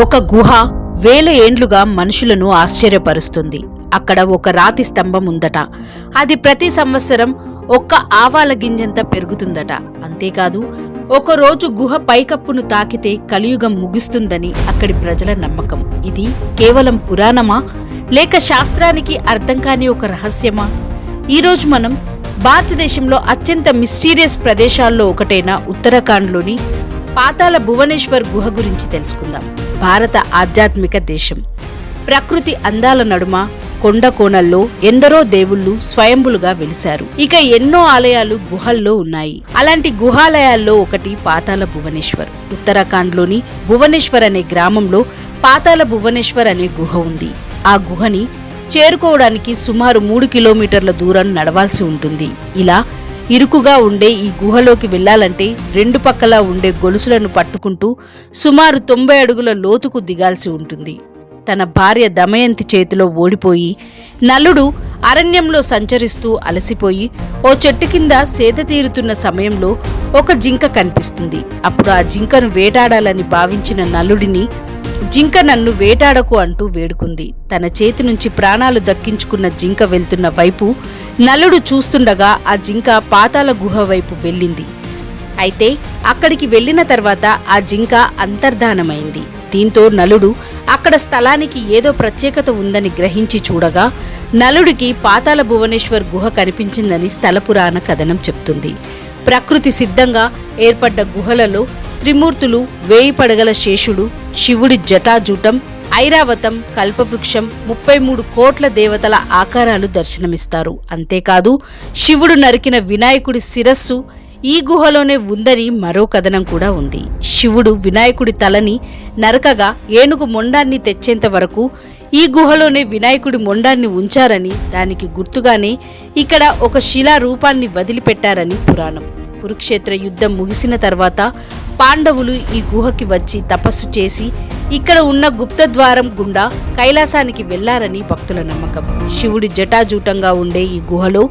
ఒక గుహ వేల ఏండ్లుగా మనుషులను ఆశ్చర్యపరుస్తుంది. అక్కడ ఒక రాతి స్తంభం ఉందట. అది ప్రతి సంవత్సరం ఒక్క ఆవాల గింజంత పెరుగుతుందట. అంతేకాదు, ఒకరోజు గుహ పైకప్పును తాకితే కలియుగం ముగుస్తుందని అక్కడి ప్రజల నమ్మకం. ఇది కేవలం పురాణమా, లేక శాస్త్రానికి అర్థం కాని ఒక రహస్యమా? ఈరోజు మనం భారతదేశంలో అత్యంత మిస్టీరియస్ ప్రదేశాల్లో ఒకటైన ఉత్తరాఖండ్లోని పాతాళ భువనేశ్వర్ గుహ గురించి తెలుసుకుందాం. భారత ఆధ్యాత్మిక దేశం. ప్రకృతి అందాల నడుమ కొండ కోణల్లో ఎందరో దేవుళ్ళు స్వయంభులుగా వెలిశారు. ఇక ఎన్నో ఆలయాలు గుహల్లో ఉన్నాయి. అలాంటి గుహాలయాల్లో ఒకటి పాతాళ భువనేశ్వర్. ఉత్తరాఖండ్లోని భువనేశ్వర్ అనే గ్రామంలో పాతాళ భువనేశ్వర్ అనే గుహ ఉంది. ఆ గుహని చేరుకోవడానికి సుమారు 3 కిలోమీటర్ల దూరం నడవాల్సి ఉంటుంది. ఇలా ఇరుకుగా ఉండే ఈ గుహలోకి వెళ్లాలంటే రెండు పక్కలా ఉండే గొలుసులను పట్టుకుంటూ సుమారు 90 అడుగుల లోతుకు దిగాల్సి ఉంటుంది. తన భార్య దమయంతి చేతిలో ఓడిపోయి నలుడు అరణ్యంలో సంచరిస్తూ అలసిపోయి ఓ చెట్టు కింద సేద తీరుతున్న సమయంలో ఒక జింక కనిపిస్తుంది. అప్పుడు ఆ జింకను వేటాడాలని భావించిన నలుడిని, జింక నన్ను వేటాడకు అంటూ వేడుకుంది. తన చేతి నుంచి ప్రాణాలు దక్కించుకున్న జింక వెళ్తున్న వైపు నలుడు చూస్తుండగా ఆ జింక పాతాళ గుహ వైపు వెళ్ళింది. అయితే అక్కడికి వెళ్లిన తర్వాత ఆ జింక అంతర్ధానమైంది. దీంతో నలుడు అక్కడ స్థలానికి ఏదో ప్రత్యేకత ఉందని గ్రహించి చూడగా నలుడికి పాతాళ భువనేశ్వర్ గుహ కనిపించిందని స్థల పురాణ కథనం చెప్తుంది. ప్రకృతి సిద్ధంగా ఏర్పడ్డ గుహలలో త్రిమూర్తులు, 1000 పడగల శేషుడు, శివుడి జటాజూటం, ఐరావతం, కల్పవృక్షం, 33 కోట్ల దేవతల ఆకారాలు దర్శనమిస్తారు. అంతేకాదు, శివుడు నరికిన వినాయకుడి శిరస్సు ఈ గుహలోనే ఉందని మరో కథనం కూడా ఉంది. శివుడు వినాయకుడి తలని నరకగా ఏనుగు మొండాన్ని తెచ్చేంత వరకు ఈ గుహలోనే వినాయకుడి మొండాన్ని ఉంచారని, దానికి గుర్తుగానే ఇక్కడ ఒక శిలా రూపాన్ని వదిలిపెట్టారని పురాణం. కురుక్షేత్ర యుద్ధం ముగిసిన తర్వాత పాండవులు ఈ గుహకి వచ్చి తపస్సు చేసి ఇక్కడ ఉన్న గుప్తద్వారం గుండా కైలాసానికి వెళ్లారని భక్తుల నమ్మకం. శివుడి జటాజూటంగా ఉండే ఈ గుహలో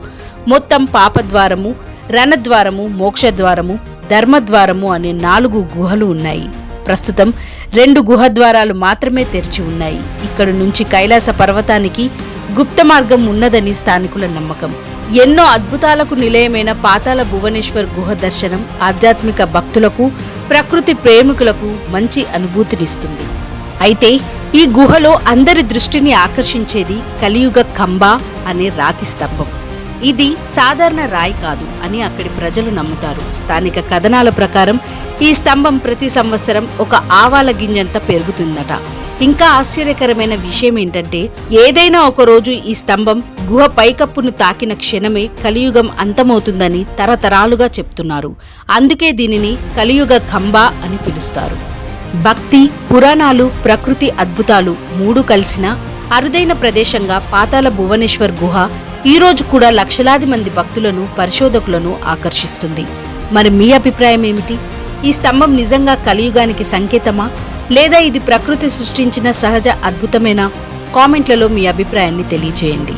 మొత్తం పాపద్వారము, రణద్వారము, మోక్షద్వారము, ధర్మద్వారము అనే 4 గుహలు ఉన్నాయి. ప్రస్తుతం 2 గుహద్వారాలు మాత్రమే తెరిచి ఉన్నాయి. ఇక్కడి నుంచి కైలాస పర్వతానికి గుప్త మార్గం ఉన్నదని స్థానికుల నమ్మకం. ఎన్నో అద్భుతాలకు నిలయమైన పాతాళ భువనేశ్వర్ గుహ దర్శనం ఆధ్యాత్మిక భక్తులకు, ప్రకృతి ప్రేమికులకు మంచి అనుభూతినిస్తుంది. అయితే ఈ గుహలో అందరి దృష్టిని ఆకర్షించేది కలియుగ కంబా అనే రాతి స్తంభం. ఇది సాధారణ రాయి కాదు అని అక్కడి ప్రజలు నమ్ముతారు. స్థానిక కథనాల ప్రకారం ఈ స్తంభం ప్రతి సంవత్సరం ఒక ఆవాల గింజంత పెరుగుతుందట. ఇంకా ఆశ్చర్యకరమైన విషయం ఏంటంటే, ఏదైనా ఒక రోజు ఈ స్తంభం గుహ పైకప్పును తాకిన క్షణమే కలియుగం అంతమవుతుందని తరతరాలుగా చెప్తున్నారు. అందుకే దీనిని కలియుగ ఖంబా అని పిలుస్తారు. భక్తి, పురాణాలు, ప్రకృతి అద్భుతాలు 3 కలిసిన అరుదైన ప్రదేశంగా పాతాళ భువనేశ్వర్ గుహ ఈ రోజు కూడా లక్షలాది మంది భక్తులను, పరిశోధకులను ఆకర్షిస్తుంది. మరి మీ అభిప్రాయం ఏమిటి? ఈ స్తంభం నిజంగా కలియుగానికి సంకేతమా, లేదా ఇది ప్రకృతి సృష్టించిన సహజ అద్భుతమేనా? కామెంట్లలో మీ అభిప్రాయాన్ని తెలియచేయండి.